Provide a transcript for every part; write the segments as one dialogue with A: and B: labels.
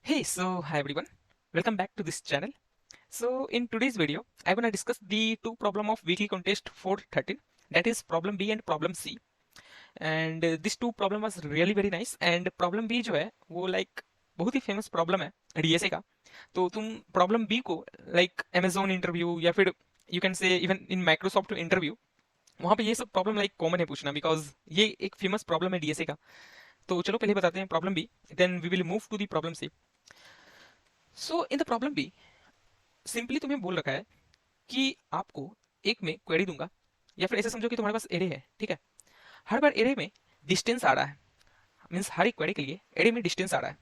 A: Hey, so hi everyone. Welcome back to this channel. So in today's video, I'm gonna discuss the two problem of weekly contest 413. That is problem B and problem C. And this two problem was really very nice. And problem B जो है वो like बहुत ही famous problem है DSA का. तो तुम problem B को like Amazon interview या फिर you can say even in Microsoft interview वहाँ पे ये सब प्रॉब्लम लाइक कॉमन है पूछना बिकॉज ये एक फेमस प्रॉब्लम है डीएसए का. तो चलो पहले बताते हैं problem B, then we will move to the problem C. So in the problem B simply तुम्हें बोल रखा है कि आपको एक में क्वेरी दूंगा या फिर ऐसे समझो कि तुम्हारे पास एरे है, ठीक है. हर बार एरे में डिस्टेंस आ रहा है, मीन्स हर एक क्वेरी के लिए एरे में डिस्टेंस आ रहा है.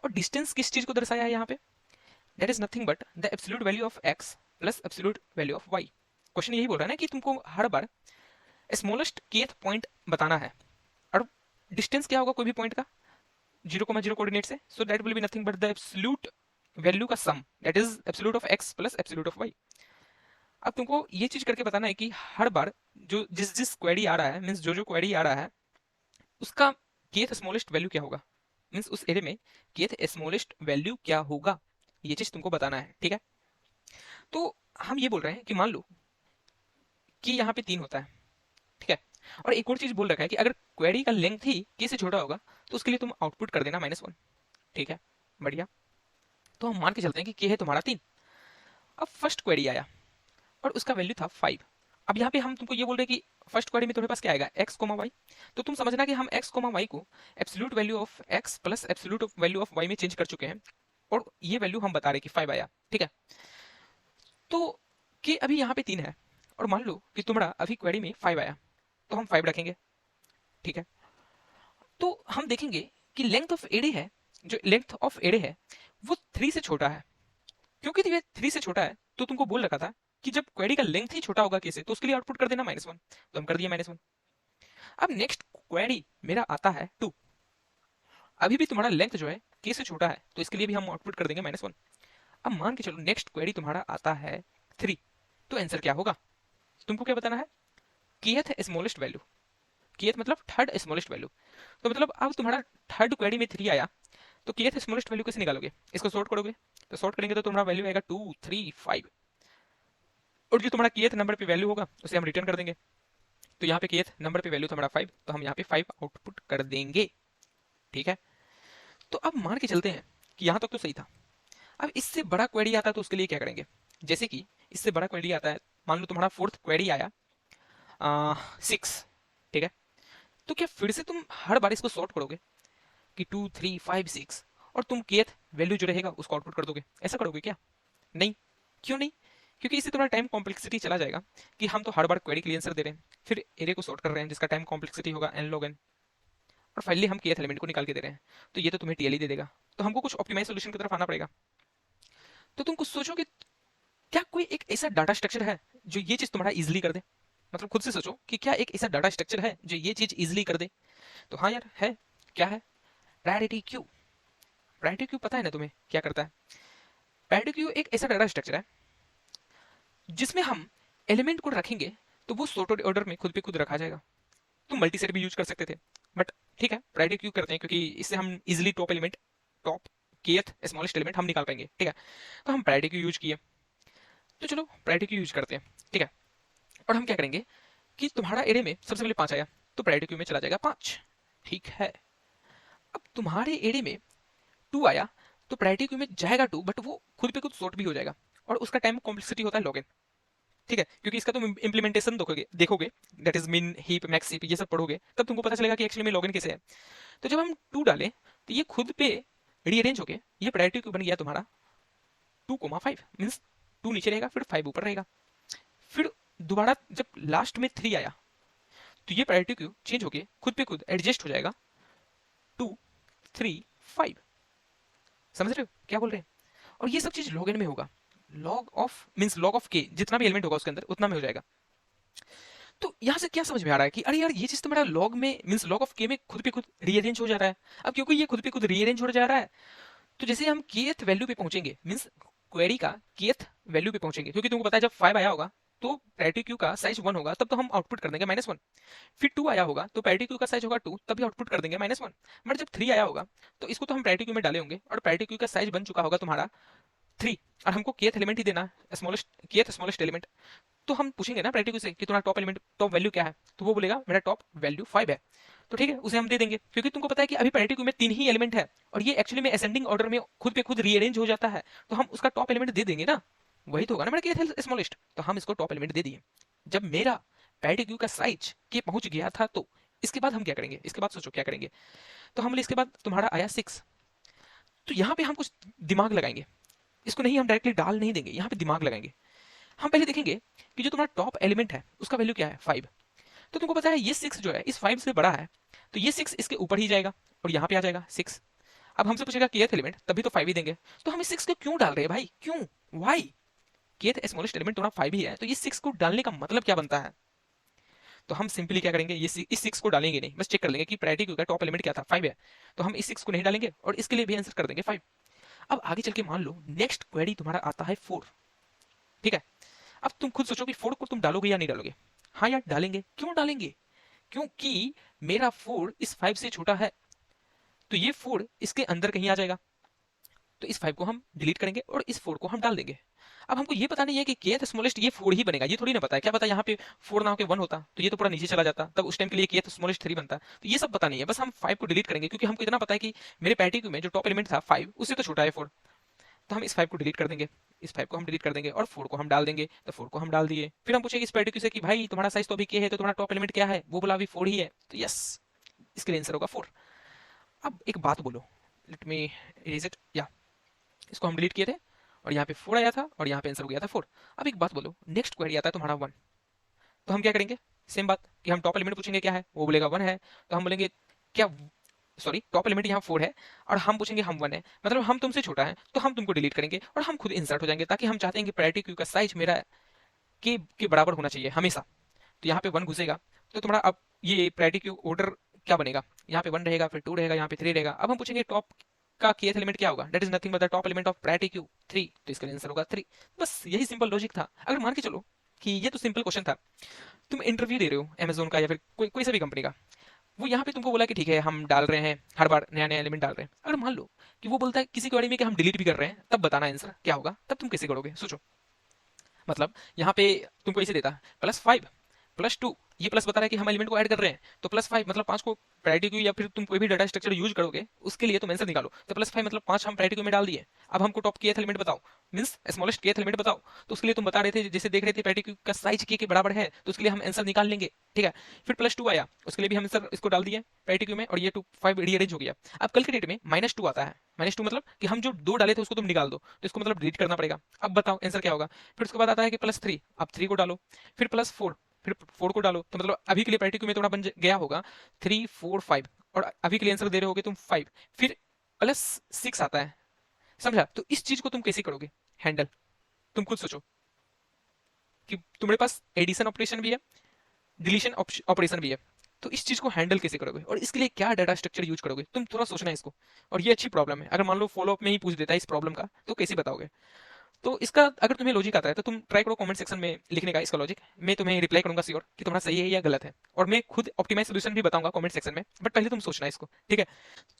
A: और डिस्टेंस किस चीज को दर्शाया है यहाँ पे? That is nothing but the absolute value of x plus absolute value of Y. Question यही बोल रहा है ना कि तुमको हर बार स्मॉलेस्ट केथ पॉइंट बताना है. और डिस्टेंस क्या होगा कोई भी पॉइंट का 0,0 कोऑर्डिनेट से, so that will be nothing but the absolute value का sum, that is absolute of x plus absolute of y. अब तुमको ये चीज करके बताना है कि हर बार जो जिस जिस क्वेरी आ रहा है, मीन्स जो जो क्वेरी आ रहा है उसका केथ स्मॉलेस्ट वैल्यू क्या होगा, मीन्स उस एरे में केथ स्मॉलेस्ट वैल्यू क्या होगा, ये चीज तुमको बताना है, ठीक है. तो हम ये बोल रहे हैं कि मान लो कि यहाँ पे 3 होता है, ठीक है. और एक और चीज बोल रखा है कि अगर क्वेरी का लेंथ ही के से छोटा होगा तो उसके लिए तुम आउटपुट कर देना -1, ठीक है. बढ़िया. तो हम मान के चलते हैं कि के है तुम्हारा 3. अब फर्स्ट क्वेरी आया और उसका वैल्यू था 5. अब यहाँ पे हम तुमको ये बोल रहे हैं कि फर्स्ट क्वेरी में तुम्हारे पास क्या आएगा, एक्स कोमा वाई. तो तुम समझना कि हम एक्स कोमा वाई को absolute value of x plus absolute value of Y में चेंज कर चुके हैं. और ये वैल्यू हम बता रहे हैं कि 5 आया, ठीक है. तो कि अभी यहाँ पे 3 है और मान लो कि तुम्हारा अभी क्वेरी में 5 आया तो हम 5 रखेंगे, ठीक है. तो हम देखेंगे कि लेंथ ऑफ एरे है, जो लेंथ ऑफ एरे है वो 3 से छोटा है. क्योंकि ये 3 से छोटा है तो तुमको बोल रखा था कि जब क्वेरी का लेंथ ही छोटा होगा कैसे, तो उसके लिए आउटपुट कर देना -1. तो हम कर दिया -1. अब नेक्स्ट क्वेरी मेरा आता है 2. अभी भी तुम्हारा लेंथ जो है के से छोटा है तो इसके लिए भी हम आउटपुट कर देंगे -1. अब मान के चलो नेक्स्ट क्वेरी तुम्हारा आता है 3. तो आंसर क्या होगा, तुमको क्या बताना है, kth स्मॉलेस्ट वैल्यू. kth मतलब थर्ड स्मॉलेस्ट वैल्यू. तो मतलब अब तुम्हारा थर्ड क्वेरी में 3 आया तो kth स्मॉलेस्ट वैल्यू कैसे निकालोगे, इसको सॉर्ट करोगे. तो सॉर्ट करेंगे तो तुम्हारा वैल्यू आएगा 2 3 5. और जो तुम्हारा kth नंबर पे वैल्यू होगा उसे हम रिटर्न कर देंगे. तो यहाँ पे kth नंबर पे वैल्यू तुम्हारा 5, तो हम यहाँ पे 5 आउटपुट कर देंगे, ठीक है. तो अब मान के चलते हैं कि यहाँ तक तो सही था. अब इससे बड़ा क्वेरी आता है तो उसके लिए क्या करेंगे, जैसे कि इससे बड़ा क्वेरी आता है, मान लो तुम्हारा फोर्थ क्वेरी आया 6, ठीक है. तो क्या फिर से तुम हर बार इसको सॉर्ट करोगे कि 2 3 5 6 और तुम kth वैल्यू जो रहेगा उसको आउटपुट कर दोगे, ऐसा करोगे क्या? नहीं. क्यों नहीं? क्योंकि इससे थोड़ा टाइम कॉम्प्लेक्सिटी चला जाएगा कि हम तो हर बार क्वेरी के लिए आंसर दे रहे हैं, फिर एरे को सॉर्ट कर रहे हैं जिसका टाइम कॉम्प्लेक्सिटी होगा n log n, और फाइनली हम kth एलिमेंट को निकाल के दे रहे हैं. तो ये तो तुम्हें टीएलई दे देगा, तो हमको कुछ ऑप्टिमाइज सोल्यूशन की तरफ आना पड़ेगा. तो तुम कुछ सोचो कि क्या कोई एक ऐसा डाटा स्ट्रक्चर है जो ये चीज तुम्हारा इजिली कर दे. मतलब खुद से सोचो कि क्या एक ऐसा डाटा स्ट्रक्चर है जो ये चीज इजिली कर दे. तो हाँ यार है. क्या है? Priority queue. प्रायोरिटी क्यू पता है ना तुम्हें क्या करता है? प्रायोरिटी क्यू एक ऐसा डाटा स्ट्रक्चर है जिसमें हम एलिमेंट को रखेंगे तो वो सॉर्टेड ऑर्डर में खुद पे खुद रखा जाएगा. तुम मल्टी सेट भी यूज कर सकते थे, बट ठीक है प्रायोरिटी क्यू करते हैं क्योंकि इससे हम easily top element, top kth smallest element हम निकाल पाएंगे, ठीक है. तो हम प्रायोरिटी क्यू यूज किए, तो चलो प्रायोरिटी क्यू यूज करते हैं, ठीक है. और हम क्या करेंगे कि तुम्हारा एरे में सबसे पहले 5 आया तो प्रायोरिटी क्यू में चला जाएगा 5, ठीक है. अब तुम्हारे एरे में 2 आया तो प्रायोरिटी क्यू में जाएगा 2, बट वो खुद पे खुद सॉर्ट भी हो जाएगा और उसका टाइम कॉम्प्लेक्सिटी होता है log n, ठीक है. क्योंकि इसका तुम इंप्लीमेंटेशन देखोगे देखोगे दैट इज मिन हीप मैक्स हीप ये सब पढ़ोगे तब तुमको पता चलेगा कि एक्चुअली में log n कैसे है. तो जब हम 2 डालें तो ये खुद पे रीअरेंज हो गए, ये प्रायोरिटी क्यू बन गया तुम्हारा 2,5, मीन्स 2 नीचे रहेगा फिर 5 ऊपर रहेगा. फिर दोबारा जब लास्ट में 3 आया तो ये प्रायोरिटी क्यू चेंज होके खुद पे खुद एडजस्ट हो जाएगा 2 3 5. समझ रहे हो क्या बोल रहे हैं? और ये सब चीज लॉग एन में होगा. Log of means log of के जितना भी एलिमेंट होगा उसके अंदर उतना में हो जाएगा. तो यहाँ से क्या समझ में आ रहा है कि अरे यार ये चीज तो मेरा लॉग में मीन्स लॉग ऑफ के में खुद पे खुद रीअरेंज हो जा रहा है. अब क्योंकि ये खुद पे खुद रीअरेंज हो जा रहा है तो जैसे हम केथ वैल्यू पे पहुंचेंगे, मीन्स क्वेरी का केथ वैल्यू पे पहुंचेंगे, क्योंकि तुमको पता है जब 5 आया होगा तो प्रायोरिटी क्यू का साइज 1 होगा तब तो हम आउटपुट कर देंगे -1। फिर 2 आया होगा तो प्रायोरिटी क्यू का साइज होगा 2, तब भी आउटपुट कर देंगे -1। बट जब 3 आया होगा तो इसको तो हम प्रायोरिटी क्यू में डाले होंगे और प्रायोरिटी क्यू का साइज बन चुका होगा तुम्हारा 3, और हमको kth एलिमेंट ही देना है, स्मॉलेस्ट kth स्मॉलेस्ट एलिमेंट। तो हम पूछेंगे ना प्रायोरिटी क्यू से कि तुम्हारा टॉप एलिमेंट टॉप वैल्यू क्या है, तो वो बोलेगा मेरा टॉप वैल्यू 5 है। तो ठीक है, उसे हम दे देंगे क्योंकि तुमको पता है कि अभी प्रायोरिटी क्यू में 3 ही एलिमेंट है और ये एक्चुअली में असेंडिंग ऑर्डर में खुद पे खुद रीअरेंज हो जाता है, तो हम उसका टॉप एलिमेंट दे देंगे ना, वही तो होगा ना मेरा kth स्मॉलेस्ट। तो हम इसको टॉप एलिमेंट दे दिए। जब मेरा प्रायोरिटी क्यू का साइज के पहुंच गया था तो इसके बाद हम क्या करेंगे, इसके बाद सोचो क्या करेंगे। तो हम इसके बाद तुम्हारा आया 6, तो यहाँ पे हम कुछ दिमाग लगाएंगे, इसको नहीं हम डायरेक्टली डाल नहीं देंगे, यहाँ पे दिमाग लगाएंगे। हम पहले देखेंगे कि जो तुम्हारा टॉप एलिमेंट है उसका वैल्यू क्या है, 5। तो तुमको पता है ये 6 जो है इस 5 से बड़ा है, तो ये 6 इसके ऊपर ही जाएगा और यहाँ पे आ जाएगा 6। अब हमसे पूछेगा kth एलिमेंट, तभी तो 5 ही देंगे। तो हम इस 6 को क्यों डाल रहे हैं भाई, क्यों, वाई? kth स्मॉलेस्ट एलिमेंट तुम्हारा 5 ही है, तो ये 6 को डालने का मतलब क्या बनता है? तो हम सिंपली क्या करेंगे, ये इस 6 को डालेंगे नहीं, बस चेक कर लेंगे कि प्रायोरिटी क्यू का टॉप एलिमेंट क्या था, 5 है। तो हम इस 6 को नहीं डालेंगे और इसके लिए भी आंसर कर देंगे 5। अब आगे चल के मान लो नेक्स्ट क्वेरी तुम्हारा आता है 4, ठीक है। अब तुम खुद सोचो कि 4 को तुम डालोगे या नहीं डालोगे। हाँ यार डालेंगे, क्यों डालेंगे? क्योंकि मेरा 4 इस 5 से छोटा है, तो ये 4 इसके अंदर कहीं आ जाएगा, तो इस 5 को हम डिलीट करेंगे और इस 4 को हम डाल देंगे। अब हमको ये पता नहीं है कि kth स्मॉलेस्ट ये 4 ही बनेगा, ये थोड़ी ना पता है, क्या पता यहाँ पे 4 ना होकर 1 होता तो ये तो पूरा नीचे चला जाता, तब उस टाइम के लिए kth स्मॉलेस्ट 3 बनता। तो ये सब पता नहीं है, बस हम 5 को डिलीट करेंगे क्योंकि हमको इतना पता है कि मेरे पैटी क्यू में जो टॉप एलिमेंट था 5 उससे तो छोटा है 4। तो हम इस 5 को डिलीट कर देंगे, इस 5 को हम डिलीट कर देंगे और 4 को हम डाल देंगे, तो 4 को हम डाल दिए। फिर हम पूछेंगे इस पैटी क्यू से कि भाई तुम्हारा साइज तो अभी k है, तो तुम्हारा टॉप एलिमेंट क्या है, वो बोला अभी 4 ही है, तो यस इसके लिए आंसर होगा 4। अब एक बात बोलो, लेट मी इरेज इट, या इसको हम डिलीट किए थे और यहाँ पे 4 आया था और यहाँ पे आंसर हो गया था 4। अब एक बात बोलो, नेक्स्ट क्वेरी आता है तुम्हारा 1, तो हम क्या करेंगे, सेम बात कि हम टॉप एलिमेंट पूछेंगे क्या है, वो बोलेगा 1 है, तो हम बोलेंगे क्या, सॉरी टॉप एलिमेंट यहाँ 4 है और हम पूछेंगे हम 1 है, मतलब हम तुमसे छोटा है, तो हम तुमको डिलीट करेंगे और हम खुद इंसर्ट हो जाएंगे, ताकि हम चाहते हैं कि प्रायोरिटी क्यू का साइज मेरा के बराबर होना चाहिए हमेशा। तो यहाँ पे 1 घुसेगा, तो तुम्हारा अब ये प्रायोरिटी क्यू ऑर्डर क्या बनेगा, यहाँ पे 1 रहेगा, फिर 2 रहेगा, यहाँ पे 3 रहेगा। अब हम पूछेंगे टॉप का kth एलिमेंट क्या होगा, that is nothing but the top element of priority queue 3, तो इसका आंसर होगा 3। बस यही सिंपल लॉजिक था। अगर मान के चलो कि ये तो सिंपल क्वेश्चन था, तुम इंटरव्यू दे रहे हो अमेजोन का या फिर कोई कोई सा भी कंपनी का, वो यहाँ पे तुमको बोला कि ठीक है हम डाल रहे हैं, हर बार नया नया एलिमेंट डाल रहे हैं। अगर मान लो कि वो बोलता है किसी क्वेरी में कि हम डिलीट भी कर रहे हैं, तब बताना आंसर क्या होगा, तब तुम कैसे करोगे, सोचो। मतलब यहाँ पे तुमको इसे देता है +5 +2, ये प्लस बता रहा है कि हम एलिमेंट को ऐड कर रहे हैं, तो +5 मतलब 5 को प्रायोरिटी क्यू या फिर तुम कोई भी डाटा स्ट्रक्चर यूज करोगे उसके लिए तुम आंसर निकालो, तो +5 मतलब 5 हम प्रायोरिटी क्यू में डाल दिए। अब हमको टॉप kth एलिमेंट बताओ, मींस स्मॉलेस्ट kth एलिमेंट बताओ, तो उसके लिए तुम बता रहे थे जैसे देख रहे थे प्रायोरिटी क्यू का साइज k के बराबर है, तो उसके लिए हम आंसर निकाल लेंगे, ठीक है। फिर +2 आया, उसके लिए भी हम आंसर इसको डाल दिए प्रायोरिटी क्यू में और ये 2 5 रीअरेंज हो गया। अब कल के डेट में -2 आता है, -2 मतलब कि हम जो 2 डाले थे उसको तुम निकाल दो, तो इसको मतलब डिलीट करना पड़ेगा। अब बताओ आंसर क्या होगा। फिर उसके बाद आता है कि +3, अब 3 को डालो, फिर +4, फिर 4 को डालो, तो मतलब अभी के लिए प्रायोरिटी क्यू में थोड़ा बन गया होगा 3 4 5, और अभी के लिए आंसर दे रहे होगे तुम 5, फिर +6 आता है, समझा। तो इस चीज को तुम कैसे करोगे हैंडल, तुम खुद सोचो कि तुम्हारे पास एडिशन ऑपरेशन भी है, डिलीशन ऑपरेशन भी है, तो इस चीज को हैंडल कैसे करोगे और इसके लिए क्या डाटा स्ट्रक्चर यूज करोगे, तुम थोड़ा सोचना है इसको। और ये अच्छी प्रॉब्लम है, अगर मान लो फॉलो अप में ही पूछ देता है इस प्रॉब्लम का, तो कैसे बताओगे। तो इसका अगर तुम्हें लॉजिक आता है तो तुम ट्राई करो कमेंट सेक्शन में लिखने का इसका लॉजिक, मैं तुम्हें रिप्लाई करूंगा श्योर कि तुम्हारा सही है या गलत है, और मैं खुद ऑप्टिमाइज सोल्यूशन भी बताऊंगा कमेंट सेक्शन में, बट पहले तुम सोचना इसको, ठीक है।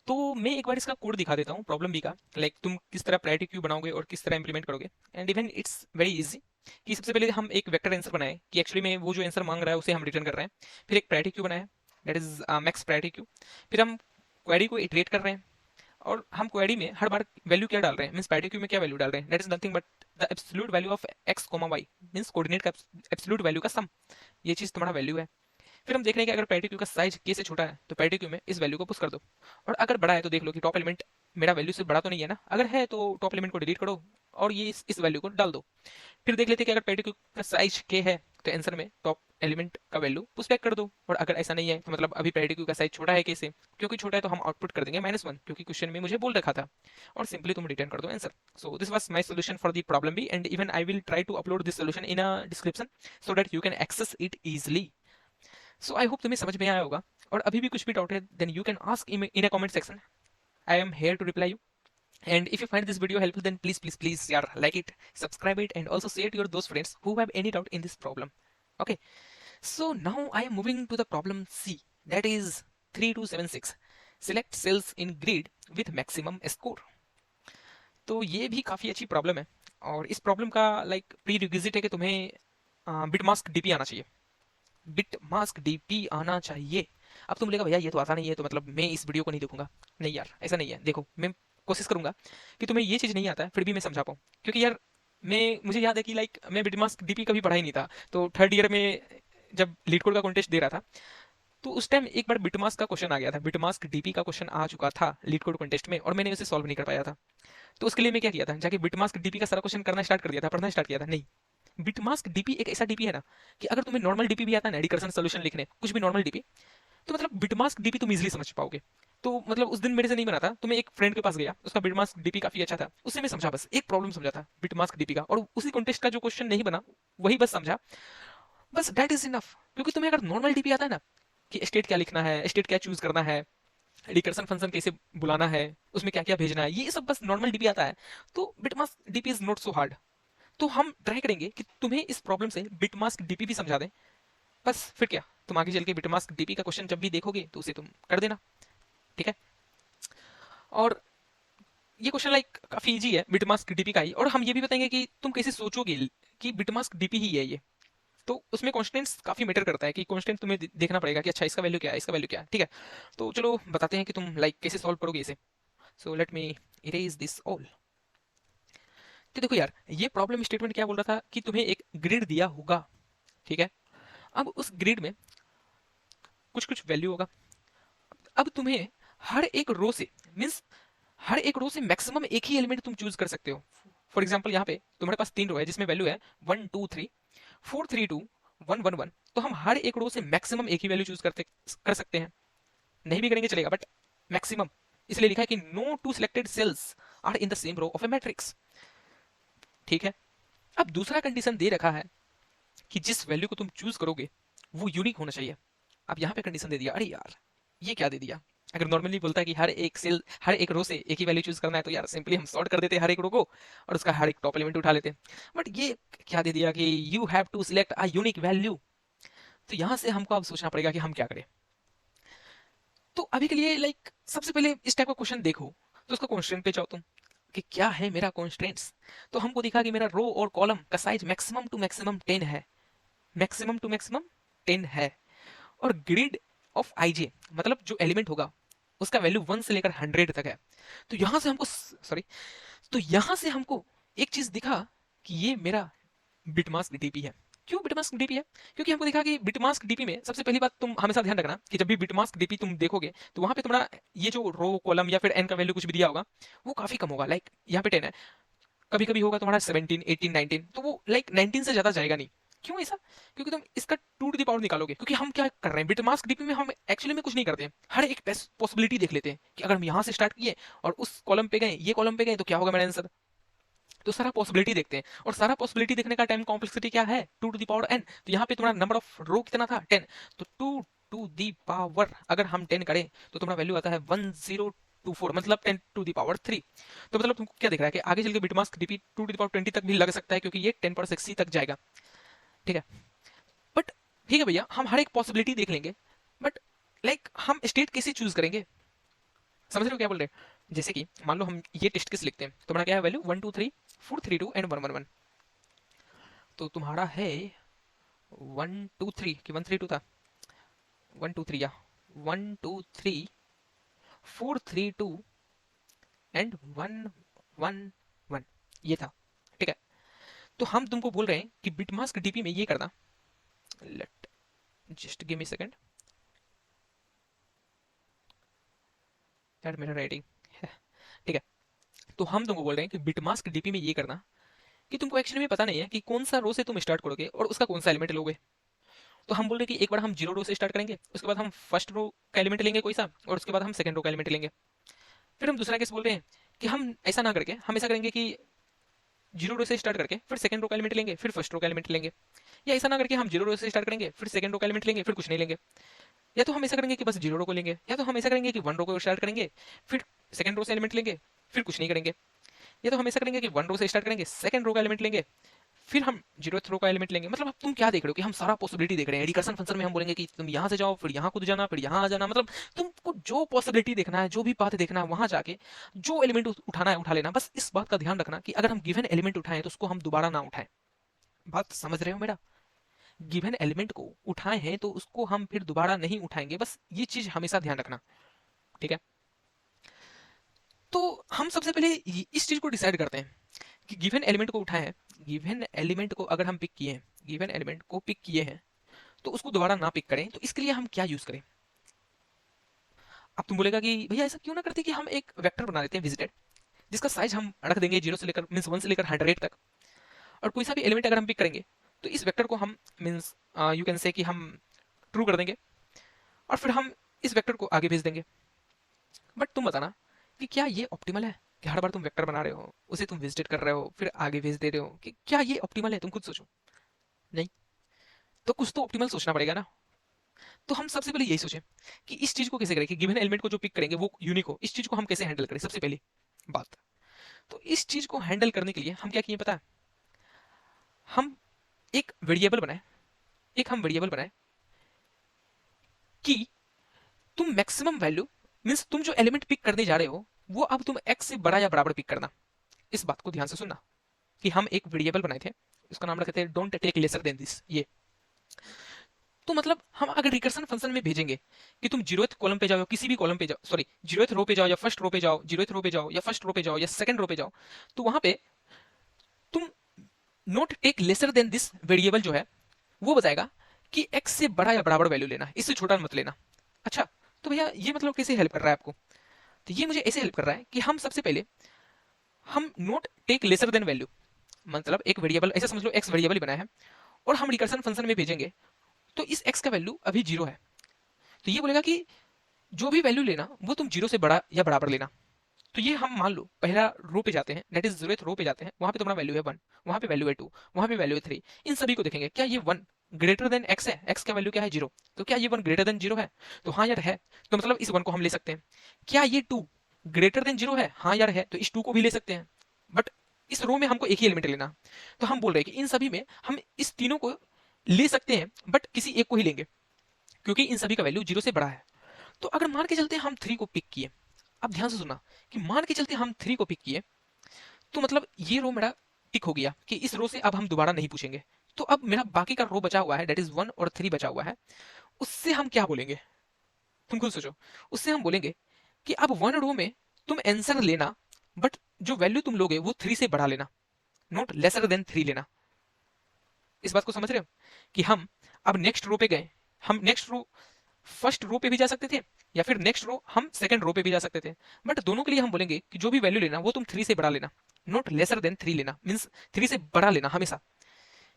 A: तो मैं एक बार इसका कोड दिखा देता हूँ प्रॉब्लम बी का, लाइक तुम किस तरह प्रायोरिटी क्यू बनाओगे और किस तरह इंप्लीमेंट करोगे, and even it's very easy. कि सबसे पहले हम एक वेक्टर आंसर बनाए कि एक्चुअली में वो जो आंसर मांग रहा है उसे हम रिटर्न कर रहे हैं, फिर एक प्रायोरिटी क्यू बनाया that is max priority queue, फिर हम क्वेरी को इटरेट कर रहे हैं और हम क्वेरी में हर बार वैल्यू क्या डाल रहे हैं, मींस प्रायोरिटी क्यू में क्या वैल्यू डाल रहे हैं, that is nothing but the absolute value of x, y, means coordinate का एब्सोल्यूट वैल्यू का सम, ये चीज तुम्हारा वैल्यू है। फिर हम देख रहे हैं कि अगर प्रायोरिटी क्यू का साइज k से छोटा है तो प्रायोरिटी क्यू में इस वैल्यू को पुश कर दो, और अगर बड़ा है तो देख लो कि टॉप एलिमेंट मेरा वैल्यू से बड़ा तो नहीं है ना, अगर है तो टॉप एलिमेंट को डिलीट करो और ये इस वैल्यू को डाल दो। फिर देख लेते हैं कि अगर प्रायोरिटी क्यू का साइज k है तो आंसर में टॉप एलिमेंट का वैल्यू पुश बैक कर दो, और अगर ऐसा नहीं है तो मतलब अभी प्रायोरिटी क्यू का साइज छोटा है k से, क्योंकि छोटा है तो हम आउटपुट कर देंगे -1, क्योंकि क्वेश्चन में मुझे बोल रखा था, और सिंपली तुम रिटर्न कर दो answer. So this was my solution for the problem B, and even I will try to upload this solution in a description so that you can access it easily. So I hope तुम्हें समझ में आया होगा, और अभी भी कुछ भी डाउट है then you can ask in a comment section, I am here to reply you. And if you find this video helpful, then please यार like it, subscribe it, and also share to your those friends who have any doubt in this problem. Okay, so now I am moving to the problem C, that is 3276. Select cells in grid with maximum score. तो ये भी काफ़ी अच्छी problem है, और इस problem का like pre requisite है कि तुम्हें बिट मास्क डीपी आना चाहिए। बिट मास्क डीपी आना चाहिए। अब तुम बोलेगा भैया ये तो आसान नहीं है, तो मतलब मैं इस वीडियो को नहीं देखूंगा। नहीं यार, ऐसा नहीं है। देखो, मैं कोशिश करूंगा कि तुम्हें ये चीज़ नहीं आता है फिर भी मैं समझा पाऊँ, क्योंकि यार मुझे याद है कि लाइक मैं बिट मास्क डीपी कभी पढ़ा ही नहीं था। तो थर्ड ईयर में जब लीड कोड का कॉन्टेस्ट दे रहा था, तो उस टाइम एक बार बिटमास्क का क्वेश्चन आ गया था, बिटमास्क डीपी का क्वेश्चन आ चुका था लीड कोड कॉन्टेस्ट में, और मैंने उसे सॉल्व नहीं कर पाया था। तो उसके लिए मैं क्या किया था, जाके बिटमास्क डीपी का सारा क्वेश्चन करना स्टार्ट कर दिया था, पढ़ना स्टार्ट किया था। नहीं, बिटमास्क डीपी एक ऐसा डीपी है ना कि अगर तुम्हें नॉर्मल डीपी भी आता है ना, रिकर्सन सोल्यूशन लिखने, कुछ भी नॉर्मल डीपी, तो मतलब बिटमास्क डीपी तुम इजीली समझ पाओगे। तो मतलब उस दिन मेरे से नहीं बना था, तो मैं एक फ्रेंड के पास गया, उसका बिटमास्क डीपी काफी अच्छा था, उससे मैं समझा, बस एक प्रॉब्लम समझा था बिटमास्क डीपी का, और उसी कॉन्टेस्ट का जो क्वेश्चन नहीं बना वही बस समझा। बस दैट इज इनफ। क्योंकि तुम्हें अगर नॉर्मल डीपी आता है ना कि स्टेट क्या लिखना है, स्टेट क्या चूज करना है, रिकर्सन फंक्शन कैसे बुलाना है, उसमें क्या क्या भेजना है, ये सब बस नॉर्मल डीपी आता है। तो bitmask DP is not so hard. तो हम ट्राई करेंगे कि तुम्हें इस प्रॉब्लम से बिटमास्क डीपी भी समझा दें। बस फिर क्या, तुम आगे चल के बिटमास्क डीपी का क्वेश्चन जब भी देखोगे तो उसे तुम कर देना। ठीक है, और ये क्वेश्चन लाइक काफी इजी है बिटमास्क डीपी का ही, और हम ये भी बताएंगे कि तुम कैसे सोचोगे कि बिटमास्क डीपी ही है ये। तो उसमें कॉन्स्टेंट्स काफी मैटर करता है कि कॉन्स्टेंट तुम्हें देखना पड़ेगा कि अच्छा इसका वैल्यू क्या है, इसका वैल्यू क्या है। ठीक है, तो चलो बताते हैं कि तुम लाइक कैसे सॉल्व करोगे इसे। So let me erase this all. तो देखो यार, ये प्रॉब्लम स्टेटमेंट क्या बोल रहा था कि तुम्हें एक ग्रिड दिया होगा। ठीक है, अब उस ग्रिड में कुछ कुछ वैल्यू होगा। अब तुम्हें हर एक रो से, मीन्स हर एक रो से मैक्सिमम एक ही एलिमेंट तुम चूज कर सकते हो। फॉर एग्जाम्पल यहाँ पे तुम्हारे पास 3 रो है जिसमें वैल्यू है 1 2 3 4 3 2 1 1 1। तो हम हर एक रो से मैक्सिमम एक ही वैल्यू चूज कर सकते हैं। नहीं भी करेंगे चलेगा, बट मैक्सिमम इसलिए लिखा है कि no two selected cells are in the same row of a matrix. ठीक है, अब दूसरा कंडीशन दे रखा है कि जिस वैल्यू को तुम चूज करोगे वो यूनिक होना चाहिए। अब यहाँ पे कंडीशन दे दिया, अरे यार ये क्या दे दिया। अगर नॉर्मली बोलता है कि हर एक सेल, हर एक रो से एक ही वैल्यू चूज करना है, तो यार सिंपली हम सॉर्ट कर देते हर एक रो को और उसका हर एक टॉप एलिमेंट उठा लेते। बट ये क्या दे दिया कि you have to select a unique value. तो यहाँ से हमको अब सोचना पड़ेगा कि हम क्या करें। तो अभी के लिए लाइक सबसे पहले इस टाइप का क्वेश्चन देखो, तो उसका कॉन्स्टेंट पे जाओ तुम कि क्या है मेरा कॉन्स्टेंट्स। तो हमको दिखा कि मेरा रो और कॉलम का साइज मैक्सिमम टू मैक्सिमम 10 है, मैक्सिमम टू मैक्सिमम 10 है। और ग्रिड ऑफ आईजे मतलब जो एलिमेंट होगा उसका वैल्यू 1 से लेकर 100 तक है। तो यहां से हमको सॉरी, तो यहां से हमको एक चीज दिखा कि ये मेरा बिटमास्क डीपी है। क्यों बिटमास्क डीपी है? क्योंकि हमको दिखा कि बिटमास्क डीपी में सबसे पहली बात तुम हमेशा ध्यान रखना कि जब भी बिटमास्क डीपी तुम देखोगे तो वहां पे तुम्हारा ये जो रो कॉलम या फिर एन का वैल्यू कुछ भी दिया होगा वो काफी कम होगा। लाइक यहाँ पे 10 है, कभी कभी होगा तुम्हारा 17 18 19, तो वो लाइक 19 से ज्यादा जाएगा नहीं। क्यों ऐसा? क्योंकि तुम इसका 2 टू द पावर निकालोगे। क्योंकि हम क्या कर रहे हैं, बिटमास्क डीपी में हम एक्चुअली में कुछ नहीं करते हैं, हर एक पॉसिबिलिटी देख लेते हैं कि अगर हम यहाँ से स्टार्ट किए और उस कॉलम पे गए, ये कॉलम पे गए, तो क्या होगा मेरा आंसर। तो सारा पॉसिबिलिटी देखते हैं, और सारा पॉसिबिलिटी देखने का टाइम कॉम्प्लेक्सिटी क्या है, 2 टू द पावर n। तो यहाँ पे तुम्हारा नंबर ऑफ रो कितना था 10, तो 2 टू द पावर अगर हम 10 करें तो तुम्हारा वैल्यू आता है 1024, मतलब 10 टू द पावर 3। तो मतलब तुमको क्या दिख रहा है कि आगे चल के बिटमास्क डीपी 2 टू द पावर 20 तक भी लग सकता है, क्योंकि ये 10 पर 6 तक जाएगा। ठीक है, बट ठीक है भैया, हम हर एक पॉसिबिलिटी देख लेंगे, बट लाइक हम स्टेट कैसे चूज करेंगे, समझ रहे हो क्या बोल रहे हैं। जैसे कि मान लो हम ये टेस्ट केस लिखते हैं, तुम्हारा क्या है वैल्यू 1 2 3 4 3 2 एंड 1 1 1। तो तुम्हारा है 1 2 3 कि 1 3 2 था, 1 2 3 या 1 2 3 4 3 2 एंड 1 1 1 ये था। ठीक है, तो हम तुमको बोल रहे हैं कि बिटमास्क डीपी में ये करना। Let just give me second यार, मेरा राइटिंग ठीक है। तो हम तुमको बोल रहे हैं कि बिटमास्क डीपी में ये करना कि तुमको एक्चुअली में पता नहीं है कि कौन सा रो से तुम स्टार्ट करोगे और उसका कौन सा एलिमेंट लोगे। तो हम बोल रहे हैं कि एक बार हम 0 रो से स्टार्ट करेंगे, उसके बाद हम फर्स्ट रो का एलिमेंट लेंगे कोई सा, और उसके बाद हम सेकंड रो का एलिमेंट लेंगे। फिर हम दूसरा केस बोल रहे हैं कि हम ऐसा ना करके हम ऐसा करेंगे कि 0 रो से स्टार्ट करके फिर सेकंड रो का एलिमेंट लेंगे, फिर फर्स्ट रो का एलिमेंट लेंगे। या ऐसा ना करके हम 0 रो से स्टार्ट करेंगे, फिर सेकंड रो का एलिमेंट लेंगे, फिर कुछ नहीं लेंगे। या तो हम ऐसा करेंगे कि बस 0 रो को लेंगे, या तो हम ऐसा करेंगे कि 1 रो को स्टार्ट करेंगे, फिर सेकंड रो से एलिमेंट लेंगे, फिर कुछ नहीं करेंगे, ये तो हमेशा करेंगे कि 1 रो से स्टार्ट करेंगे, सेकंड रो का एलिमेंट लेंगे, फिर हम 0th रो का एलिमेंट लेंगे। मतलब अब तुम क्या देख रहे हो कि हम सारा पॉसिबिलिटी देख रहे हैं। रिकर्सन फंक्शन में हम बोलेंगे कि तुम यहाँ से जाओ, फिर यहाँ कूद जाना, फिर यहाँ आ जाना। मतलब तुमको जो पॉसिबिलिटी देखना है, जो भी पाथ देखना है, वहां जाके जो एलिमेंट उठाना है उठा लेना। बस इस बात का ध्यान रखना कि अगर हम गिवन एलिमेंट उठाएं तो उसको हम दोबारा ना उठाएं। बात समझ रहे हो मेरा? गिवन एलिमेंट को उठाए हैं तो उसको हम फिर दोबारा नहीं उठाएंगे, बस ये चीज हमेशा ध्यान रखना, ठीक है? तो हम सबसे पहले इस चीज को डिसाइड करते हैं कि गिवन एलिमेंट को उठाए हैं, गिवन एलिमेंट को अगर हम पिक किए हैं, गिवन एलिमेंट को पिक किए हैं तो उसको दोबारा ना पिक करें। तो इसके लिए हम क्या यूज करें? अब तुम बोलेगा कि भैया ऐसा क्यों ना करते कि हम एक वेक्टर बना लेते हैं विजिटेड, जिसका साइज हम रख देंगे 0 से लेकर मींस 1 से लेकर 100 तक, और कोई सा भी एलिमेंट अगर हम पिक करेंगे तो इस वेक्टर को हम मींस यू कैन से कि हम ट्रू कर देंगे, और फिर हम इस वेक्टर को आगे भेज देंगे। बट तुम बताना कि क्या ये ऑप्टिमल है कि हर बार तुम वेक्टर बना रहे हो, उसे तुम विजिट कर रहे हो, फिर आगे भेज दे रहे हो? कि क्या ये ऑप्टिमल है? तुम खुद सोचो। नहीं, तो कुछ तो ऑप्टिमल सोचना पड़ेगा ना। तो हम सबसे पहले यही सोचें कि इस चीज को कैसे करें कि गिवन एलिमेंट को जो पिक करेंगे वो यूनिक हो। इस चीज को हम कैसे हैंडल करें, सबसे पहली बात। तो इस चीज को हैंडल करने के लिए हम क्या किए पता है? हम एक वेरिएबल बनाए, एक हम वेरिएबल बनाए कि तुम मैक्सिमम वैल्यू मींस तुम जो एलिमेंट पिक करने जा रहे हो वो अब तुम x से बड़ा या बराबर पिक करना। इस बात को ध्यान से सुनना कि हम एक वेरिएबल बनाए थे, इसका नाम रखते हैं don't take lesser than this. ये तो मतलब हम अगर रिकर्सन फंक्शन में भेजेंगे कि तुम 0th कॉलम पे जाओ, किसी भी कॉलम पे जाओ, सॉरी 0th रो पे जाओ या फर्स्ट रो पे जाओ, 0th रो पे जाओ या फर्स्ट रो पे जाओ या सेकंड रो पे जाओ, तो वहां पे तुम not take lesser than this variable जो है वो बताएगा कि x से बड़ा या बराबर वैल्यू लेना, इससे छोटा मत लेना। अच्छा, तो भैया ये मतलब कैसे हेल्प कर रहा है आपको? तो ये मुझे ऐसे हेल्प कर रहा है कि हम सबसे पहले हम not take lesser than value, मतलब एक वेरिएबल ऐसा समझ लो x वेरिएबल ही बनाया है और हम रिकर्सन फंक्शन में भेजेंगे तो इस x का वैल्यू अभी 0 है, तो ये बोलेगा कि जो भी वैल्यू लेना वो तुम 0 से बड़ा या बराबर लेना। तो ये हम मान लो पहला रो पे जाते हैं, दैट इज 0th रो पे जाते हैं, वहां पे तुम्हारा वैल्यू है 1, वहां पे वैल्यू है 2, वहां पे वैल्यू है 3। इन सभी को देखेंगे क्या ये 1 ग्रेटर देन x है, x का वैल्यू क्या है 0, तो क्या ये 1 ग्रेटर देन 0 है? तो हाँ यार है, तो मतलब इस 1 को हम ले सकते हैं। क्या ये 2 ग्रेटर देन 0 है? हाँ यार है, तो इस 2 को भी ले सकते हैं। बट इस रो में हमको एक ही एलिमेंट लेना, तो हम बोल रहे हैं कि इन सभी में हम इस तीनों को ले सकते हैं बट किसी एक को ही लेंगे क्योंकि इन सभी का वैल्यू 0 से बड़ा है। तो अगर मान के चलते हम 3 को पिक किए, अब ध्यान से सुनना कि मान के चलते हम 3 को पिक किए तो मतलब ये रो मेरा टिक हो गया कि इस रो से अब हम दोबारा नहीं पूछेंगे। तो अब मेरा बाकी का रो बचा हुआ है, दैट इज 1 और 3 बचा हुआ है, उससे हम क्या बोलेंगे? तुम खुद सोचो। उससे हम बोलेंगे कि अब 1 रो में तुम आंसर लेना, बट जो वैल्यू तुम लोगे वो 3 से बढ़ा लेना, नॉट लेसर देन 3 लेना। इस बात को समझ रहे हो कि हम अब नेक्स्ट रो पे गए, हम नेक्स्ट रो फर्स्ट रो पे भी जा सकते थे या फिर नेक्स्ट रो हम सेकंड रो पे भी जा सकते थे, बट दोनों के लिए हम बोलेंगे कि जो भी वैल्यू लेना वो तुम 3 से बड़ा लेना, नॉट लेसर देन 3 लेना, मींस 3 से बड़ा लेना हमेशा।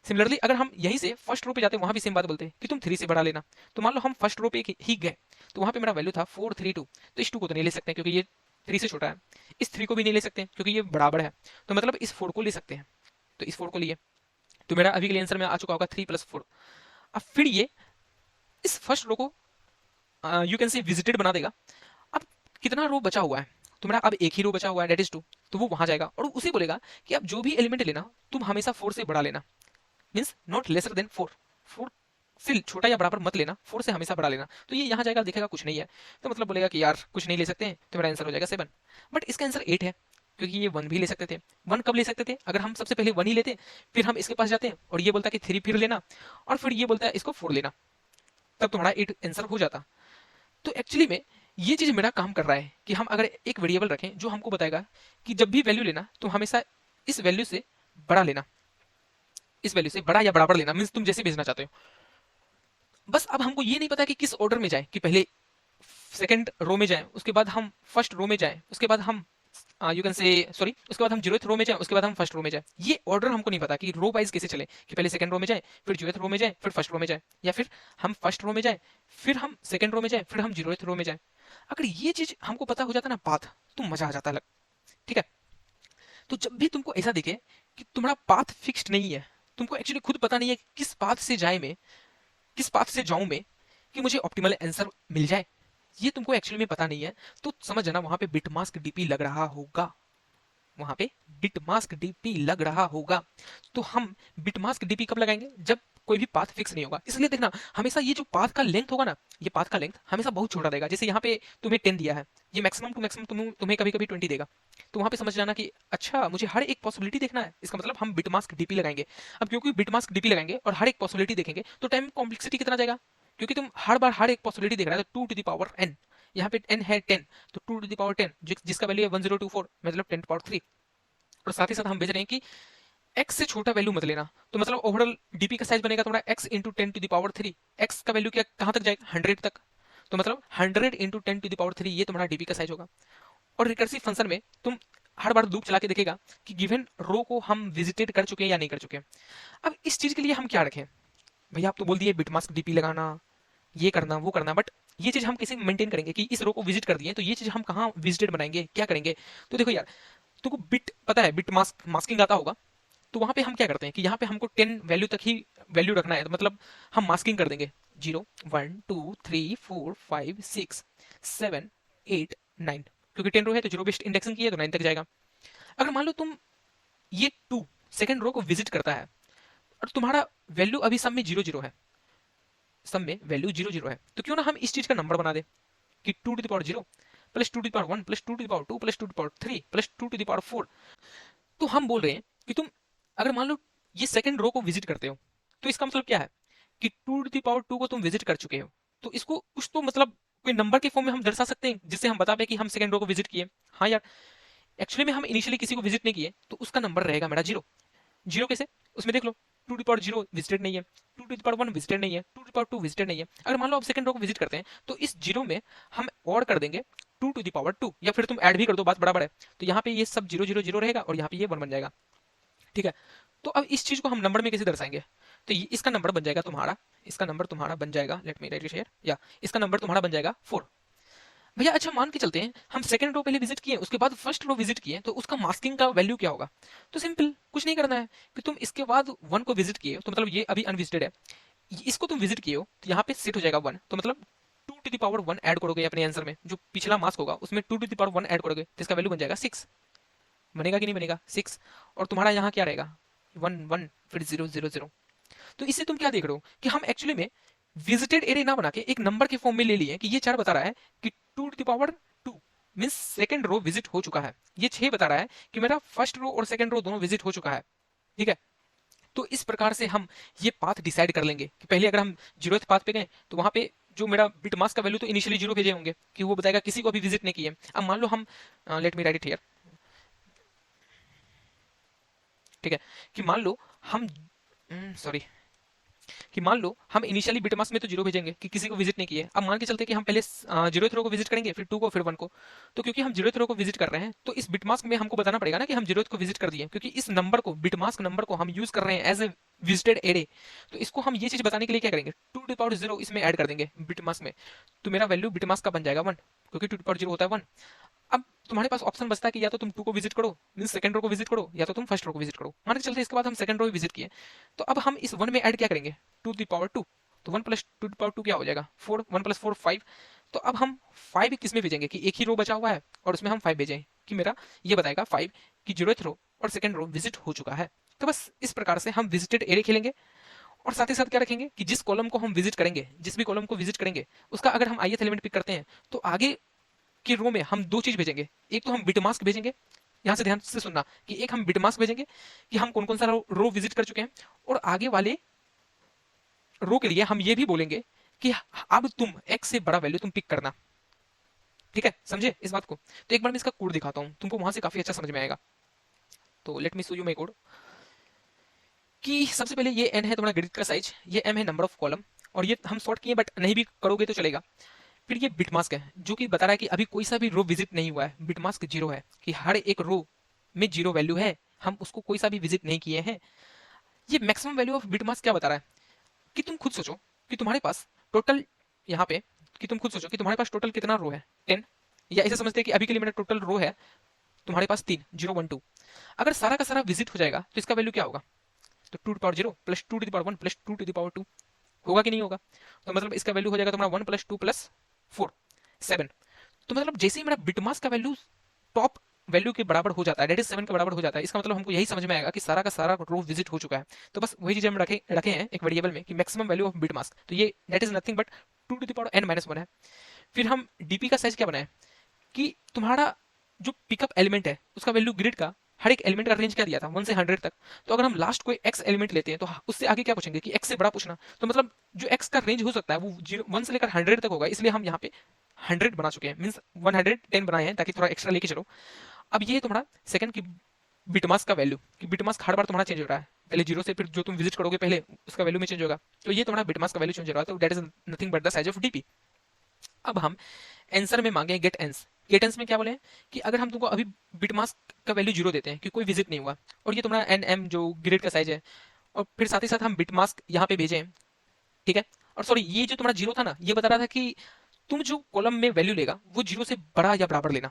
A: सिमिलरली अगर हम यहीं से फर्स्ट रो पे जाते हैं वहां भी सेम बात बोलते हैं कि तुम 3 से बड़ा लेना। तो मान लो हम फर्स्ट रो पे ही गए तो वहां पे मेरा वैल्यू था 432, तो इस 2 को तो नहीं ले सकते क्योंकि ये 3 से छोटा है, इस 3 को भी नहीं ले सकते क्योंकि ये बराबर है, तो मतलब इस 4 को ले सकते हैं, तो इस 4 को लिए, तो मेरा अभी के लिए आंसर में आ चुका होगा 3 + 4। अब फिर ये इस फर्स्ट रो को यू कैन से विजिटेड बना देगा। अब कितना रो बचा हुआ है? तो मेरा अब एक ही रो बचा हुआ है, दैट इज 2, तो वो वहां जाएगा और उसे बोलेगा कि अब जो भी एलिमेंट लेना तुम हमेशा 4 से बड़ा लेना, मीन्स नॉट लेसर देन 4, 4 से छोटा या बराबर मत लेना, 4 से हमेशा बड़ा लेना। तो ये यहाँ जाएगा देखेगा कुछ नहीं है, तो मतलब बोलेगा कि यार कुछ नहीं ले सकते हैं, तो मेरा आंसर हो जाएगा 7। बट इसका आंसर 8 है क्योंकि ये 1 भी ले सकते थे। 1 कब ले सकते थे? अगर हम सबसे पहले 1 ही लेते, फिर हम इसके पास जाते हैं और ये बोलता कि 3 फिर लेना, और फिर ये बोलता है इसको 4 लेना, तब तुम्हारा 8 आंसर हो जाता। तो एक्चुअली में ये चीज मेरा काम कर रहा है कि हम अगर एक वेरिएबल रखें जो हमको बताएगा कि जब भी वैल्यू लेना तो हमेशा इस वैल्यू से बड़ा लेना, इस वैल्यू से बड़ा या बराबर लेना, मीन्स तुम जैसे भेजना चाहते हो। बस अब हमको ये नहीं पता कि किस ऑर्डर में जाए, कि पहले सेकंड रो में जाए, उसके बाद हम फर्स्ट रो में जाए, उसके बाद हम यू कैन से सॉरी उसके बाद हम 0th रो में जाए, उसके बाद हम फर्स्ट रो में जाए। ये ऑर्डर हमको नहीं पता कि रो वाइज कैसे चले, कि पहले सेकंड रो में जाए, फिर 0th रो में जाए, फिर फर्स्ट रो में जाए, या फिर हम फर्स्ट रो में जाए, फिर हम सेकंड रो में जाए, फिर हम 0th रो में जाए। अगर ये चीज हमको पता हो जाता ना पाथ, तो मजा आ जाता लग, ठीक है? तो जब भी तुमको ऐसा दिखे कि तुम्हारा पाथ फिक्स्ड नहीं है, तुमको एक्चुअली खुद पता नहीं है कि किस पाथ से जाए मैं, किस पाथ से जाऊं मैं कि मुझे ऑप्टिमल आंसर मिल जाए, ये तुमको एक्चुअली में पता नहीं है, तो समझ जाना वहां पे बिट मास्क डीपी लग रहा होगा। वहां पे बिटमास्क डीपी लग रहा होगा। तो हम बिटमास्क डीपी कब लगाएंगे? जब कोई भी पाथ फिक्स नहीं होगा। इसलिए देखना हमेशा ये जो पाथ का लेंथ होगा ना, ये पाथ का लेंथ हमेशा बहुत छोटा रहेगा। जैसे यहाँ पे तुम्हें 10 दिया है, ये मैक्सिमम टू मैक्सिमम तुम्हें कभी कभी 20 देगा। तो वहां पे समझ जाना कि अच्छा मुझे हर एक पॉसिबिलिटी देखना है, इसका मतलब हम बिटमास्क डीपी लगाएंगे। अब क्योंकि बिटमास्क डीपी लगाएंगे और हर एक पॉसिबिलिटी देखेंगे तो टाइम कॉम्प्लेक्सिटी कितना जाएगा, क्योंकि तुम हर बार हर एक पॉसिबिलिटी देख रहा है। तो 2 टू द पावर n, यहाँ पे n है 10, तो 2 टू द पावर 10 जिसका वैल्यू है 1024, मतलब 10 पावर 3। और साथ ही साथ हम भेज रहे हैं कि x से छोटा वैल्यू मत लेना। तो मतलब ओवरऑल डीपी का साइज बनेगा तुम्हारा x into 10 to the power 3। x का वैल्यू क्या कहां तक जाएगा? 100 तक। तो मतलब 100 इंटू 10 टू द पावर 3 ये तुम्हारा डीपी का साइज होगा। और रिकर्सिव फंक्शन में तुम हर बार लूप चला के देखेगा कि गिवन रो को हम विजिटेड कर चुके हैं या नहीं कर चुके हैं। अब इस चीज के लिए हम क्या रखें? भैया आप तो बोल दिए बिटमास्क डीपी लगाना, ये करना वो करना, बट ये चीज हम कैसे मेंटेन करेंगे कि इस रो को विजिट कर दिए तो ये चीज हम कहाँ विजिटेड बनाएंगे, क्या करेंगे? तो देखो यार, तुमको बिट पता है, बिट मास्किंग आता होगा। तो वहां पे हम क्या करते हैं कि यहाँ पे हमको 10 वैल्यू तक ही वैल्यू रखना है। तो मतलब हम मास्किंग कर देंगे 0 1 2 3 4 5 6 7 8 9, क्योंकि 10 रो है तो 0 बेस्ड इंडेक्सिंग की है तो 9 तक जाएगा। अगर मान लो तुम ये 2 सेकंड रो को विजिट करता है और तुम्हारा वैल्यू अभी सब में 0 0 है, सब में वैल्यू 0 0 है, तो क्यों ना हम इस चीज का नंबर बना दे कि 2 to the power 0 plus 2 to the power 1 plus 2 to the power 2 plus 2 to the power 3 plus 2 to the power 4। तो हम बोल रहे हैं कि तुम अगर मान लो ये सेकंड रो को विजिट करते हो तो इसका मतलब क्या है कि 2 टू द पावर 2 को तुम विजिट कर चुके हो। तो इसको कुछ तो मतलब कोई नंबर के फॉर्म में हम दर्शा सकते हैं जिससे हम बता पाए कि हम सेकंड रो को विजिट किए। हाँ यार, एक्चुअली में हम इनिशियली किसी को विजिट नहीं किए तो उसका नंबर रहेगा मेरा 0। 0 कैसे? उसमें देख लो, 2 टू पावर 0 विजिटेड नहीं है, 2 टू पावर 1 विजिटेड नहीं है, 2 टू पावर 2 विजिटेड नहीं है। अगर मान लो आप सेकंड रो को विजिट करते हैं तो इस 0 में हम और कर देंगे 2 टू पावर 2, या फिर तुम ऐड भी कर दो, बात बराबर है। तो यहाँ पे ये सब 0 0 0 रहेगा और यहाँ पे ये 1 बन जाएगा। ठीक है, तो अब इस चीज को हम नंबर में कैसे दर्शाएंगे? तो इसका नंबर बन जाएगा तुम्हारा, इसका नंबर तुम्हारा बन जाएगा, let me right it here, या इसका नंबर तुम्हारा बन जाएगा 4। भैया अच्छा मान के चलते हैं हम सेकंड रो पहले विजिट किए उसके बाद फर्स्ट रो विजिट किए, तो उसका मास्किंग का वैल्यू क्या होगा? तो सिंपल, कुछ नहीं करना है कि तुम इसके बाद 1 को विजिट किए हो तो मतलब ये अभी अनविजिटेड है, इसको तुम विजिट किए हो तो यहाँ पे सेट हो जाएगा 1। तो मतलब 2 टू द पावर 1 ऐड करोगे अपने आंसर में, जो पिछला मास्क होगा उसमें 2 टू द पावर 1 ऐड करोगे तो इसका वैल्यू बन जाएगा 6। बनेगा कि नहीं बनेगा? 6। और तुम्हारा यहाँ क्या रहेगा? 1 1 फिर 0 0 0। तो इससे तुम क्या देख रहे हो कि हम एक्चुअली में विजिटेड एरे ना बना के एक नंबर के फॉर्म में ले लिए कि ये 4 बता रहा है कि 2 to the power 2 means second row visit हो चुका है। ये 6 बता रहा है कि मेरा फर्स्ट रो और सेकंड रो दोनों विजिट हो चुका है। ठीक है, तो इस प्रकार से हम ये पाथ डिसाइड कर लेंगे कि पहले अगर हम 0th पाथ पे गए तो वहां पे जो मेरा बिट मास्क का वैल्यू तो इनिशियली 0 भेजे होंगे कि वो बताएगा किसी को अभी विजिट नहीं किए। अब मान लो हम, let me right it here, ठीक है, कि मान लो हम, सॉरी, कि मान लो हम इनिशियली बिटमास में तो 0 भेजेंगे कि किसी को विजिट नहीं किए। अब मान के चलते कि हम पहले 0th रो को विजिट करेंगे, फिर 2 को, फिर 1 को। तो क्योंकि हम 0th रो को विजिट कर रहे हैं तो इस बिटमास्क में हमको बताना पड़ेगा ना कि हम 0th को विजिट कर दिए, क्योंकि इस नंबर को, बिटमास्क नंबर को हम यूज कर रहे हैं एज ए विजिटेड एरे। तो इसको हम ये चीज बताने के लिए क्या करेंगे, 2 टू पावर 0 इसमें ऐड कर देंगे बिटमास्क में। तो मेरा वैल्यू बिटमास्क का बन जाएगा 1, क्योंकि 2 टू पावर 0 होता है 1। अब तुम्हारे पास ऑप्शन बचता है कि या तो तुम 2 को विजिट करो, मीन सेकंड रो को विजिट करो, या तो तुम फर्स्ट रो को विजिट करो। मान के चलते इसके बाद हम सेकंड रो विजिट किए, तो अब हम इस 1 में ऐड क्या करेंगे, 2 टू पावर 2। तो 1 प्लस 2 टू पावर 2 क्या हो जाएगा, 4, 1 प्लस 4 5। तो अब हम 5 किस में भेजेंगे कि एक ही रो बचा हुआ है और उसमें हम 5 भेजें कि मेरा ये बताएगा 5 कि 0th रो और सेकंड रो विजिट हो चुका है। तो बस इस प्रकार से हम विजिटेड एरे खेलेंगे। और साथ ही साथ क्या रखेंगे कि जिस कॉलम को हम विजिट करेंगे, जिस भी कॉलम को विजिट करेंगे, उसका अगर हम ith एलिमेंट पिक करते हैं तो आगे की रो में हम 2 चीज भेजेंगे। एक तो हम बिटमास्क भेजेंगे, यहाँ से ध्यान से सुनना, कि एक हम बिटमास्क भेजेंगे कि हम कौन कौन सा रो विजिट कर चुके हैं, और आगे वाले रो के लिए हम ये भी बोलेंगे कि अब तुम x से बड़ा वैल्यू तुम पिक करना। ठीक है, समझे इस बात को? तो एक बार मैं इसका कोड दिखाता हूँ, तुमको वहां से काफी अच्छा समझ में आएगा। तो let me show you my code. कि सबसे पहले ये n है तुम्हारा ग्रिड का साइज, ये m है नंबर ऑफ कॉलम, और ये हम सॉर्ट किए बट नहीं भी करोगे तो चलेगा। फिर ये बिटमास्क है जो कि बता रहा है कि अभी कोई सा भी रो विजिट नहीं हुआ है, बिटमास्क 0 है कि हर एक रो में 0 वैल्यू है, हम उसको कोई सा भी विजिट नहीं किए हैं। ये मैक्सिमम वैल्यू ऑफ बिटमास्क क्या बता रहा है कि तुम खुद सोचो कि तुम्हारे पास टोटल, यहाँ पे, कि तुम खुद सोचो कि तुम्हारे पास टोटल कितना रो है, 10, या ऐसे समझते हैं कि अभी के लिए मेरा टोटल रो है तुम्हारे पास 3, 0 1 2। अगर सारा का सारा विजिट हो जाएगा तो इसका वैल्यू क्या होगा, तो 2 to power 0 plus 2 to power 1 plus 2 to power 2 होगा कि नहीं होगा? तो मतलब इसका वैल्यू हो जाएगा तुम्हारा 1 प्लस 2 प्लस 4 7। तो मतलब जैसे ही मेरा बिटमास्क का वैल्यू टॉप वैल्यू के बराबर हो जाता है, डेट इज 7 के बराबर हो जाता है, इसका मतलब हमको यही समझ में आएगा कि सारा का सारा रो विजिट हो चुका है। तो बस वही चीज हम रखे रखे हैं एक वेरिएबल में कि maximum value of bit mask, तो ये date is nothing but 2n-1 है। फिर हम डीपी का साइज क्या बनाए कि तुम्हारा जो पिकअप एलिमेंट है उसका वैल्यू ग्रिड का हर एक एलिमेंट का रेंज क्या दिया था 1 से 100 तक। तो अगर हम लास्ट कोई x एलिमेंट लेते हैं तो उससे आगे क्या पूछेंगे कि x से बड़ा पूछना, तो मतलब जो x का रेंज हो सकता है वो 1 से लेकर 100 तक होगा, इसलिए हम यहाँ पे 100 बना चुके हैं, मीन्स 110 बनाए हैं ताकि थोड़ा एक्स्ट्रा लेके चलो। अब ये तुम्हारा सेकंड की बिटमास्क का वैल्यू कि बिटमास्क हर बार तुम्हारा चेंज हो रहा है, पहले जीरो से फिर जो तुम विजिट करोगे पहले उसका वैल्यू में चेंज होगा, तो ये तुम्हारा बिटमास्क का वैल्यू चेंज हो रहा है, तो that is nothing but the size of DP. अब हम आंसर में मांगे गेट एंस। गेट एंस में क्या बोले हैं कि अगर हम तुमको अभी बिटमास्क का वैल्यू जीरो देते हैं कि कोई विजिट नहीं हुआ, और ये तुम्हारा एन एम जो ग्रिड का साइज है, और फिर साथ ही साथ हम बिटमास्क यहाँ पे भेजे हैं, ठीक है। और सॉरी, ये जो तुम्हारा जीरो था ना, ये बता रहा था कि तुम जो कॉलम में वैल्यू लेगा वो जीरो से बड़ा या बराबर लेना,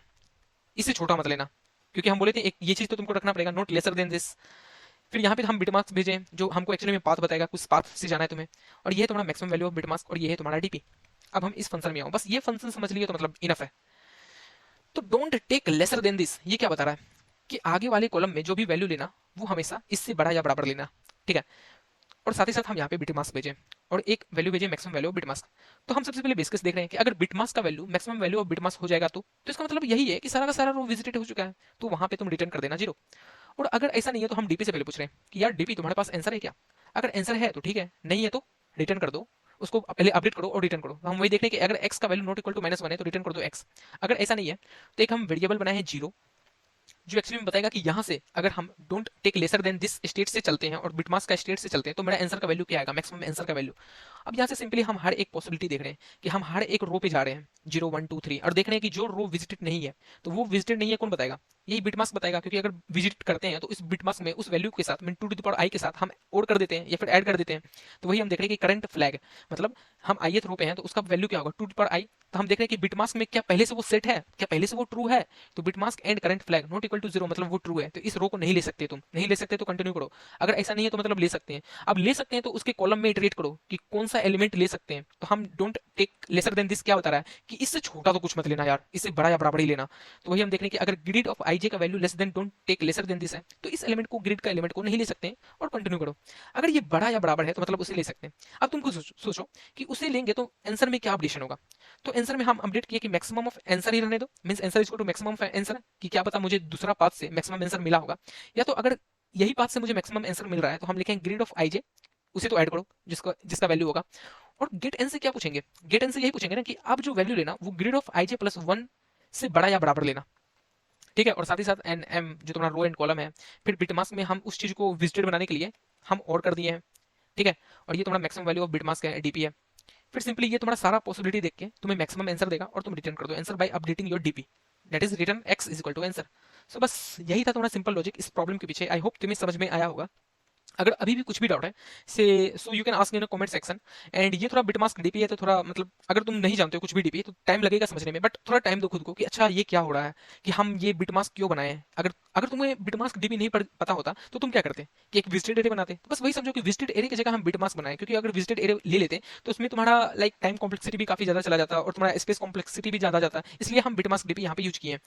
A: इससे छोटा मत लेना, क्योंकि हम बोले थे एक ये चीज तो तुमको रखना पड़ेगा, नॉट लेसर देन दिस। फिर यहाँ पे हम बिटमास्क भेजे जो हमको एक्चुअली में पाथ बताएगा, कुछ पाथ से जाना है तुम्हें, और ये है तुम्हारा मैक्सिमम वैल्यू ऑफ बिटमास्क, और ये है तुम्हारा डीपी। अब हम इस फंक्शन में आओ, बस ये फंक्शन समझ लिए तो मतलब इनफ है। तो don't take lesser than this, ये क्या बता रहा है कि आगे वाले कॉलम में जो भी वैल्यू लेना वो हमेशा इससे बड़ा या बराबर लेना, ठीक है। और साथ ही साथ हम यहाँ पे बिटमास्क भेजें और एक वैल्यू भेजें मैक्सिमम वैल्यू ऑफ बिटमास्क। तो हम सबसे पहले बेस केस देख रहे हैं कि अगर बिटमास्क का वैल्यू मैक्सिमम वैल्यू ऑफ बिटमास्क हो जाएगा तो इसका मतलब यही है कि सारा का सारा रो विजिटेड हो चुका है, तो वहां पे तुम रिटर्न कर देना जीरो। और अगर ऐसा नहीं है तो हम डीपी से पहले पूछ रहे हैं कि यार डीपी तुम्हारे पास आंसर है क्या। अगर आंसर है तो ठीक है, नहीं है तो रिटर्न कर दो, उसको पहले अपडेट करो और रिटर्न करो। तो हम वही देख रहे हैं कि अगर x का वैल्यू नॉट इक्वल टू -1 है तो रिटर्न कर दो x। अगर ऐसा नहीं है तो एक हम वेरिएबल बनाए हैं जीरो, जो एक्चुअली में बताएगा कि यहाँ से अगर हम don't take lesser than this state से चलते हैं और बिटमास्क का स्टेट से चलते हैं तो मेरा आंसर का वैल्यू क्या आएगा, मैक्सिमम आंसर का वैल्यू। अब यहाँ से सिंपली हम हर एक पॉसिबिलिटी देख रहे हैं कि हम हर एक रो पे जा रहे हैं 0 1 2 3 और देख रहे हैं कि जो रो विजिटेड नहीं है तो वो विजिटेड नहीं है कौन बताएगा, यही बिटमास्क बताएगा, क्योंकि अगर विजिट करते हैं तो इस बिटमास्क में उस वैल्यू के साथ मीन 2 के साथ हम और कर देते हैं या फिर ऐड कर देते हैं। तो वही हम देख रहे हैं कि करंट फ्लैग मतलब हम ith रो पे हैं तो उसका वैल्यू क्या होगा 2 तो हम देख रहे हैं कि बिटमास्क में क्या पहले से वो सेट है, क्या पहले से वो ट्रू है, तो bitmask and current flag not equal to 0 मतलब वो ट्रू है, तो इस रो को नहीं ले सकते, तुम नहीं ले सकते तो कंटिन्यू करो। अगर ऐसा नहीं है तो मतलब ले सकते हैं। अब ले सकते हैं तो उसके कॉलम में इटरेट करो कि कौन सा एलिमेंट ले सकते हैं। तो हम don't take lesser than this क्या बता रहा है कि इससे छोटा तो कुछ मत लेना यार, इससे बड़ा या बराबर ही लेना। तो वही हम देख रहे हैं कि अगर ग्रिड ऑफ आई जे का value less than don't take lesser than this है तो इस एलिमेंट को ग्रिड का एलिमेंट को नहीं ले सकते हैं और कंटिन्यू करो। अगर ये बड़ा या बराबर है तो मतलब उसे ले सकते हैं। अब तुम खुद सोचो कि उसे लेंगे तो आंसर में क्या अपडेशन होगा। तो आंसर में हम अपडेट किए कि मैक्सिमम ऑफ आंसर ही रहने दो, means answer is equal to maximum of answer, कि क्या पता मुझे दूसरा पाथ से मैक्सिमम आंसर मिला होगा, या तो अगर यही पाथ से मुझे मैक्सिमम आंसर मिल रहा है तो हम लिखेंगे ग्रिड ऑफ आई जे, उसे तो ऐड करो जिसका जिसका वैल्यू होगा। और गेट एन से क्या पूछेंगे, गेट एन से यही पूछेंगे ना कि अब जो वैल्यू लेना वो grid of I J plus 1 से बड़ा या बराबर लेना, ठीक है। और साथ ही साथ एन एम जो तुम्हारा रो एंड कॉलम है, फिर बिटमास्क में हम उस चीज को विजिटेड बनाने के लिए हम और कर दिए हैं, ठीक है। और ये तुम्हारा मैक्सिमम वैल्यू ऑफ बिटमास्क है डीपी है। फिर सिंपली ये तुम्हारा सारा पॉसिबिलिटी देख के तुम्हें मैक्सिमम आंसर देगा और तुम रिटर्न कर दो answer by updating your DP, that is return x is equal to answer. So बस यही था तुम्हारा सिंपल लॉजिक इस प्रॉब्लम के पीछे। आई होप तुम्हें समझ में आया होगा। अगर अभी भी कुछ भी डाउट है से so you can ask in comment section. And ये थोड़ा बिटमास्क डीपी है तो थोड़ा मतलब अगर तुम नहीं जानते हो कुछ भी डीपी तो टाइम लगेगा समझने में, बट थोड़ा टाइम दो खुद को कि अच्छा ये क्या हो रहा है कि हम ये बिटमास्क क्यों बनाए हैं। अगर अगर तुम्हें बिटमास्क डीपी नहीं पता होता तो तुम क्या करते कि एक विजिटेड एरे बनाते। तो बस वही समझो कि विजिटेड एरे की जगह हम बिटमास्क बनाए, क्योंकि अगर विजिटेड एरे ले लेते तो उसमें तुम्हारा लाइक टाइम कॉम्प्लेक्सिटी भी काफी ज्यादा चला जाता और तुम्हारा स्पेस कॉम्प्लेक्सिटी भी ज्यादा जाता, इसलिए हम बिटमास्क डीपी यहाँ पे यूज किए हैं।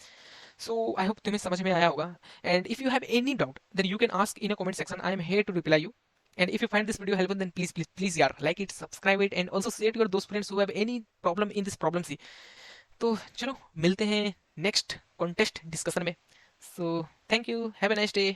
A: So I hope तुम्हें समझ में आया होगा। And if you have any doubt, then you can ask in a comment section. I am here to reply you. And if you find this video helpful, then please यार like it, subscribe it, and also share to your those friends who have any problem in this problem see. तो चलो मिलते हैं next contest discussion में. So thank you. Have a nice day.